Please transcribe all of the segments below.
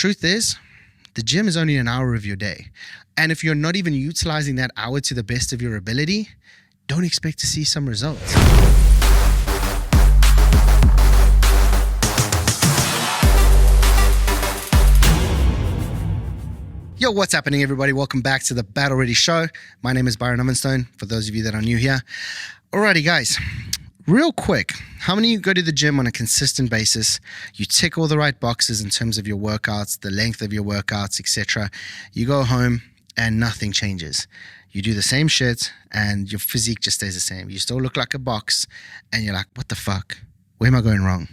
Truth is, the gym is only an hour of your day. And if you're not even utilizing that hour to the best of your ability, don't expect to see some results. Yo, what's happening, everybody? Welcome back to the Battle Ready Show. My name is Byron Ovenstone, for those of you that are new here. Alrighty, guys. Real quick, how many of you go to the gym on a consistent basis? You tick all the right boxes in terms of your workouts, the length of your workouts, etc. You go home and nothing changes. You do the same shit and your physique just stays the same. You still look like a box and you're like, what the fuck? Where am I going wrong?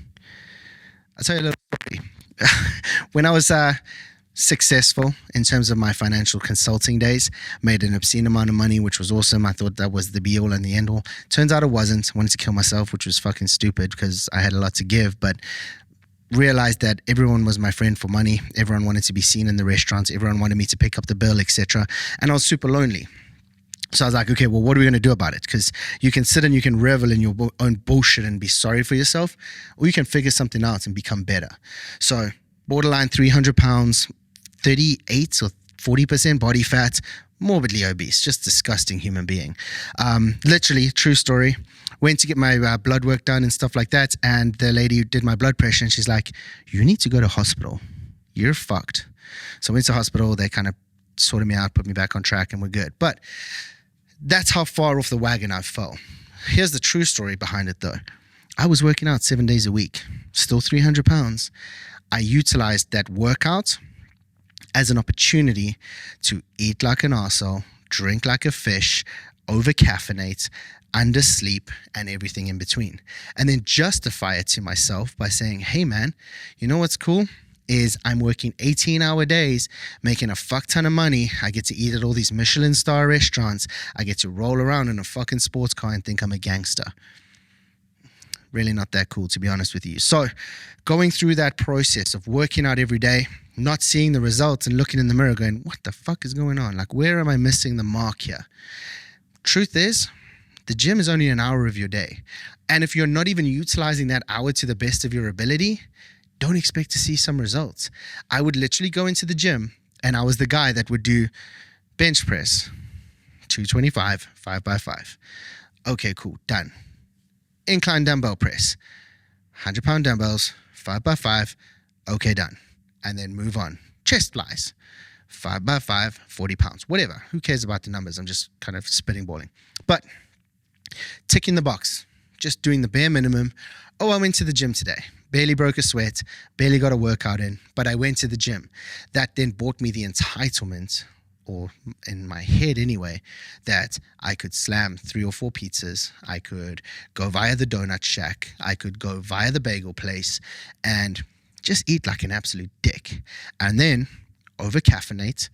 I'll tell you a little story. When I was successful in terms of my financial consulting days, made an obscene amount of money, which was awesome. I thought that was the be all and the end all. Turns out it wasn't. I wanted to kill myself, which was fucking stupid because I had a lot to give, but realized that everyone was my friend for money. Everyone wanted to be seen in the restaurants. Everyone wanted me to pick up the bill, etc. And I was super lonely. So I was like, okay, well, what are we going to do about it? Because you can sit and you can revel in your own bullshit and be sorry for yourself, or you can figure something out and become better. So borderline 300 pounds, 38 or 40% body fat, morbidly obese, just disgusting human being. Literally, true story. Went to get my blood work done and stuff like that. And the lady who did my blood pressure, and she's like, you need to go to hospital. You're fucked. So I went to hospital. They kind of sorted me out, put me back on track, and we're good. But that's how far off the wagon I fell. Here's the true story behind it, though. I was working out 7 days a week, still 300 pounds. I utilized that workout as an opportunity to eat like an arsehole, drink like a fish, over-caffeinate, undersleep, and everything in between. And then justify it to myself by saying, hey man, you know what's cool? Is I'm working 18-hour days, making a fuck ton of money. I get to eat at all these Michelin star restaurants. I get to roll around in a fucking sports car and think I'm a gangster. Really not that cool, to be honest with you. So going through that process of working out every day, not seeing the results and looking in the mirror going, what the fuck is going on? Like, where am I missing the mark here? Truth is, the gym is only an hour of your day. And if you're not even utilizing that hour to the best of your ability, don't expect to see some results. I would literally go into the gym and I was the guy that would do bench press, 225, 5x5. Okay, cool, done. Incline dumbbell press, 100-pound dumbbells, 5x5, okay, done. And then move on. Chest flies, 5x5, 40 pounds, whatever. Who cares about the numbers? I'm just kind of spitting balling. But ticking the box, just doing the bare minimum. Oh, I went to the gym today. Barely broke a sweat, barely got a workout in, but I went to the gym. That then bought me the entitlement, or in my head anyway, that I could slam 3 or 4 pizzas. I could go via the donut shack. I could go via the bagel place and just eat like an absolute dick. And then over-caffeinate.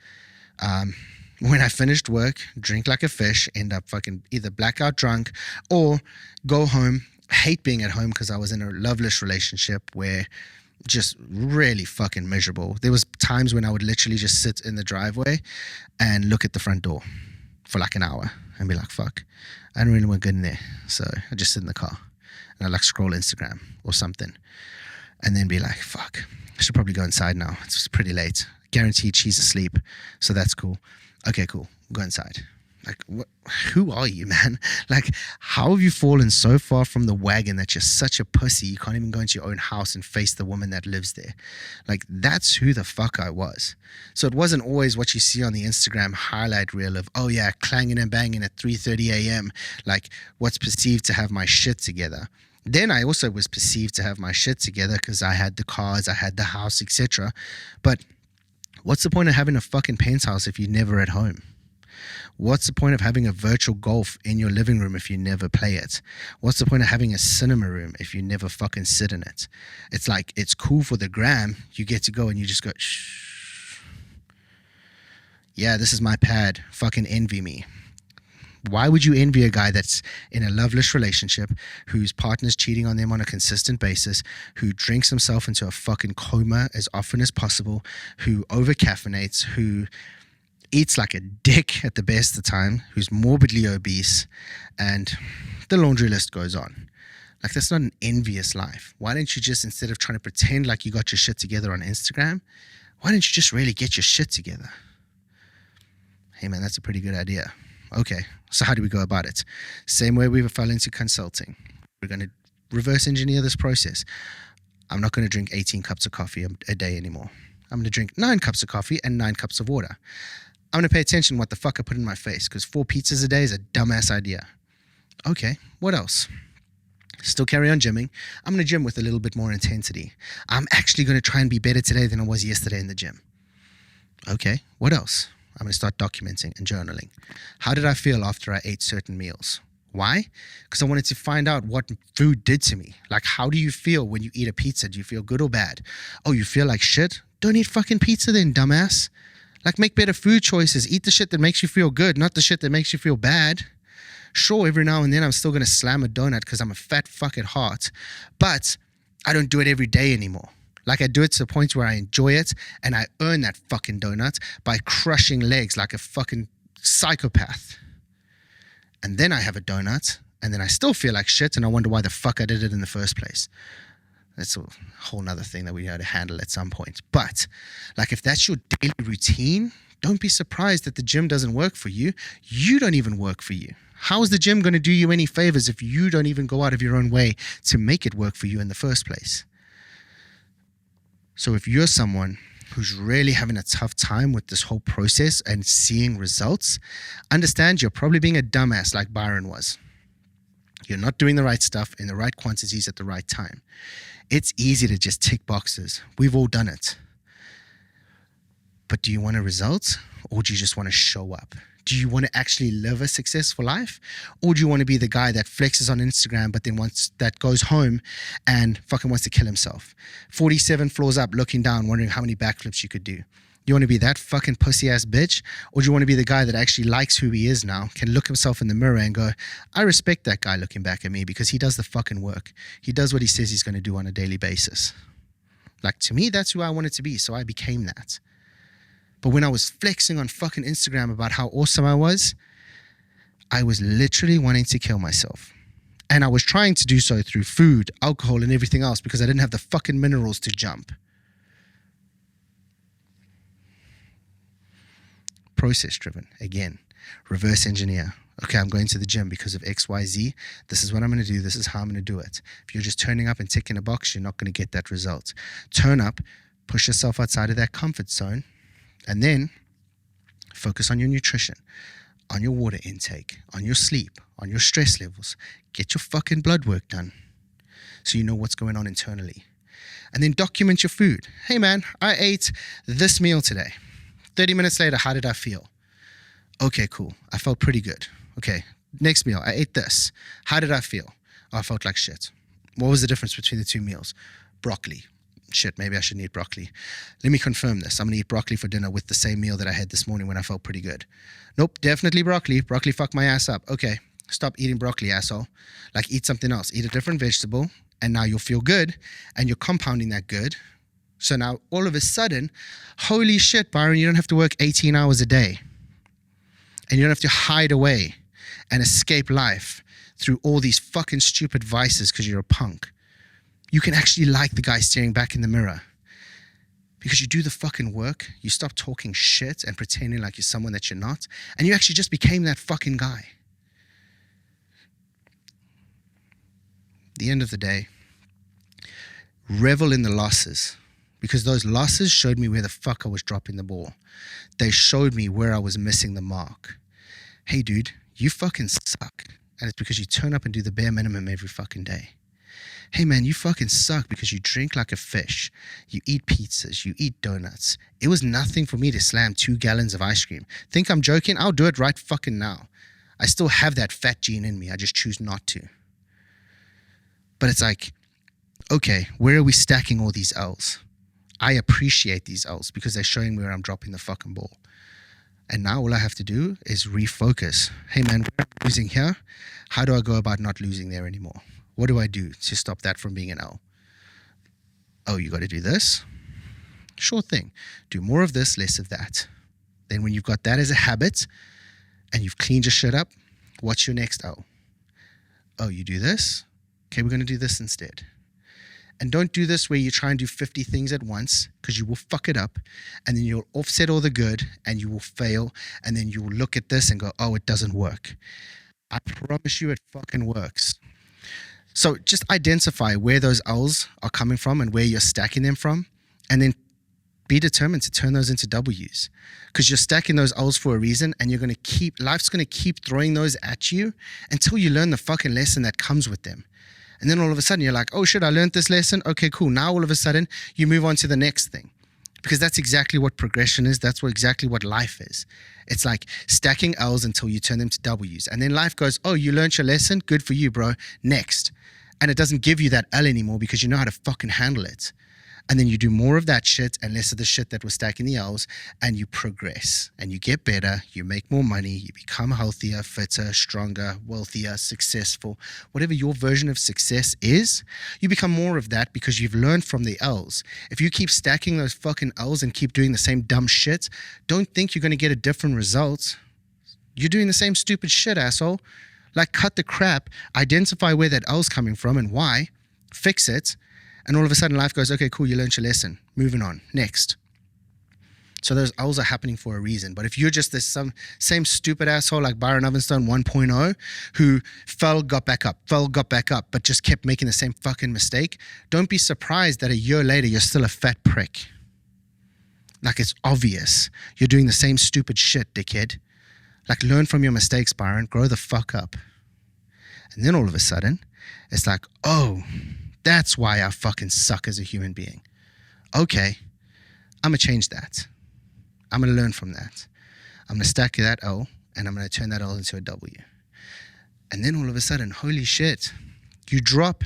When I finished work, drink like a fish, end up fucking either blackout drunk or go home, hate being at home because I was in a loveless relationship where just really fucking miserable. There was times when I would literally just sit in the driveway and look at the front door for like an hour and be like, fuck, I don't really want to get in there. So I just sit in the car and I like scroll Instagram or something and then be like, fuck, I should probably go inside now. It's pretty late. Guaranteed she's asleep. So that's cool. Okay, cool. Go inside. Like, what? Who are you, man? Like, how have you fallen so far from the wagon that you're such a pussy you can't even go into your own house and face the woman that lives there? Like, that's who the fuck I was. So it wasn't always what you see on the Instagram highlight reel of, oh yeah, clanging and banging at 3:30 a.m. Like, what's perceived to have my shit together. Then I also was perceived to have my shit together because I had the cars, I had the house, etc. But what's the point of having a fucking penthouse if you're never at home? What's the point of having a virtual golf in your living room if you never play it? What's the point of having a cinema room if you never fucking sit in it? It's like, it's cool for the gram. You get to go and you just go, shh. Yeah, this is my pad. Fucking envy me. Why would you envy a guy that's in a loveless relationship, whose partner's cheating on them on a consistent basis, who drinks himself into a fucking coma as often as possible, who over-caffeinates, who eats like a dick at the best of the time, who's morbidly obese, and the laundry list goes on. Like, that's not an envious life. Why don't you just, instead of trying to pretend like you got your shit together on Instagram, Why don't you just really get your shit together? Hey man, that's a pretty good idea. Okay, so how do we go about it? Same way we fell into consulting. We're going to reverse engineer this process. I'm not going to drink 18 cups of coffee a day anymore. I'm going to drink 9 cups of coffee and 9 cups of water. I'm going to pay attention to what the fuck I put in my face, because 4 pizzas a day is a dumbass idea. Okay, what else? Still carry on gymming. I'm going to gym with a little bit more intensity. I'm actually going to try and be better today than I was yesterday in the gym. Okay, what else? I'm going to start documenting and journaling. How did I feel after I ate certain meals? Why? Because I wanted to find out what food did to me. Like, how do you feel when you eat a pizza? Do you feel good or bad? Oh, you feel like shit? Don't eat fucking pizza then, dumbass. Like, make better food choices. Eat the shit that makes you feel good, not the shit that makes you feel bad. Sure, every now and then I'm still going to slam a donut because I'm a fat fuck at heart. But I don't do it every day anymore. Like, I do it to the point where I enjoy it and I earn that fucking donut by crushing legs like a fucking psychopath. And then I have a donut and then I still feel like shit and I wonder why the fuck I did it in the first place. That's a whole nother thing that we had to handle at some point. But like, if that's your daily routine, don't be surprised that the gym doesn't work for you. You don't even work for you. How is the gym going to do you any favors if you don't even go out of your own way to make it work for you in the first place? So if you're someone who's really having a tough time with this whole process and seeing results, understand you're probably being a dumbass like Byron was. You're not doing the right stuff in the right quantities at the right time. It's easy to just tick boxes. We've all done it. But do you want a result, or do you just want to show up? Do you want to actually live a successful life? Or do you want to be the guy that flexes on Instagram, but then that goes home and fucking wants to kill himself? 47 floors up, looking down, wondering how many backflips you could do. You want to be that fucking pussy ass bitch? Or do you want to be the guy that actually likes who he is now, can look himself in the mirror and go, I respect that guy looking back at me because he does the fucking work. He does what he says he's going to do on a daily basis. Like, to me, that's who I wanted to be. So I became that. But when I was flexing on fucking Instagram about how awesome I was literally wanting to kill myself. And I was trying to do so through food, alcohol, and everything else because I didn't have the fucking minerals to jump. Process driven. Again, reverse engineer. Okay, I'm going to the gym because of XYZ. This is what I'm going to do. This is how I'm going to do it. If you're just turning up and ticking a box, you're not going to get that result. Turn up, push yourself outside of that comfort zone, and then focus on your nutrition, on your water intake, on your sleep, on your stress levels. Get your fucking blood work done so you know what's going on internally. And then document your food. Hey man, I ate this meal today. 30 minutes later, how did I feel? Okay, cool. I felt pretty good. Okay, next meal, I ate this. How did I feel? Oh, I felt like shit. What was the difference between the two meals? Broccoli. Shit, maybe I shouldn't eat broccoli. Let me confirm this. I'm going to eat broccoli for dinner with the same meal that I had this morning when I felt pretty good. Nope, definitely broccoli. Broccoli fucked my ass up. Okay, stop eating broccoli, asshole. Like, eat something else. Eat a different vegetable, and now you'll feel good, and you're compounding that good. So now, all of a sudden, holy shit, Byron, you don't have to work 18 hours a day. And you don't have to hide away and escape life through all these fucking stupid vices because you're a punk. You can actually like the guy staring back in the mirror because you do the fucking work. You stop talking shit and pretending like you're someone that you're not. And you actually just became that fucking guy. At the end of the day, revel in the losses because those losses showed me where the fuck I was dropping the ball. They showed me where I was missing the mark. Hey dude, you fucking suck. And it's because you turn up and do the bare minimum every fucking day. Hey man, you fucking suck because you drink like a fish. You eat pizzas, you eat donuts. It was nothing for me to slam 2 gallons of ice cream. Think I'm joking? I'll do it right fucking now. I still have that fat gene in me. I just choose not to. But it's like, okay, where are we stacking all these L's? I appreciate these L's because they're showing me where I'm dropping the fucking ball. And now all I have to do is refocus. Hey man, where am I losing here? How do I go about not losing there anymore? What do I do to stop that from being an L? Oh, you got to do this? Sure thing. Do more of this, less of that. Then when you've got that as a habit and you've cleaned your shit up, what's your next L? Oh, you do this? Okay, we're going to do this instead. And don't do this where you try and do 50 things at once, because you will fuck it up, and then you'll offset all the good and you will fail, and then you will look at this and go, oh, it doesn't work. I promise you it fucking works. So just identify where those L's are coming from and where you're stacking them from, and then be determined to turn those into W's, because you're stacking those L's for a reason, and life's going to keep throwing those at you until you learn the fucking lesson that comes with them. And then all of a sudden you're like, oh shit, I learned this lesson. Okay, cool. Now all of a sudden you move on to the next thing, because that's exactly what progression is. That's exactly what life is. It's like stacking L's until you turn them to W's. And then life goes, oh, you learned your lesson. Good for you, bro. Next. And it doesn't give you that L anymore because you know how to fucking handle it. And then you do more of that shit and less of the shit that was stacking the L's, and you progress and you get better, you make more money, you become healthier, fitter, stronger, wealthier, successful. Whatever your version of success is, you become more of that because you've learned from the L's. If you keep stacking those fucking L's and keep doing the same dumb shit, don't think you're going to get a different result. You're doing the same stupid shit, asshole. Like, cut the crap, identify where that L's coming from and why, fix it. And all of a sudden life goes, okay, cool, you learned your lesson. Moving on. Next. So those L's are happening for a reason. But if you're just this same stupid asshole like Byron Ovenstone 1.0 who fell, got back up, but just kept making the same fucking mistake, don't be surprised that a year later you're still a fat prick. Like, it's obvious. You're doing the same stupid shit, dickhead. Like, learn from your mistakes, Byron. Grow the fuck up. And then all of a sudden, it's like, oh, that's why I fucking suck as a human being. Okay, I'm going to change that. I'm going to learn from that. I'm going to stack that L, and I'm going to turn that L into a W. And then all of a sudden, holy shit, you drop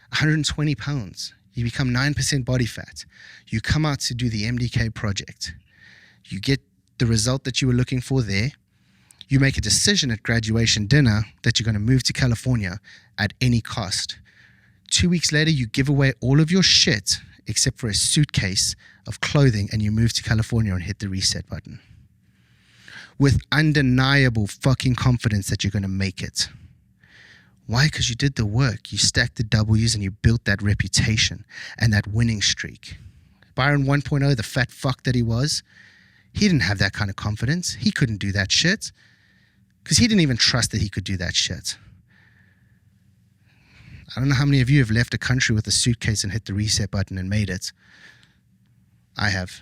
120 pounds. You become 9% body fat. You come out to do the MDK project. You get the result that you were looking for there. You make a decision at graduation dinner that you're going to move to California at any cost. 2 weeks later, you give away all of your shit except for a suitcase of clothing, and you move to California and hit the reset button with undeniable fucking confidence that you're going to make it. Why? Because you did the work. You stacked the W's and you built that reputation and that winning streak. Byron 1.0, the fat fuck that he was, he didn't have that kind of confidence. He couldn't do that shit because he didn't even trust that he could do that shit. I don't know how many of you have left a country with a suitcase and hit the reset button and made it. I have.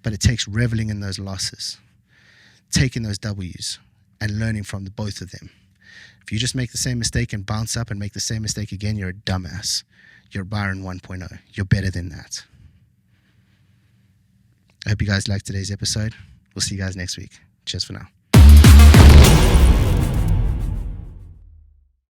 But it takes reveling in those losses, taking those W's and learning from the both of them. If you just make the same mistake and bounce up and make the same mistake again, you're a dumbass. You're Byron 1.0. You're better than that. I hope you guys liked today's episode. We'll see you guys next week. Cheers for now.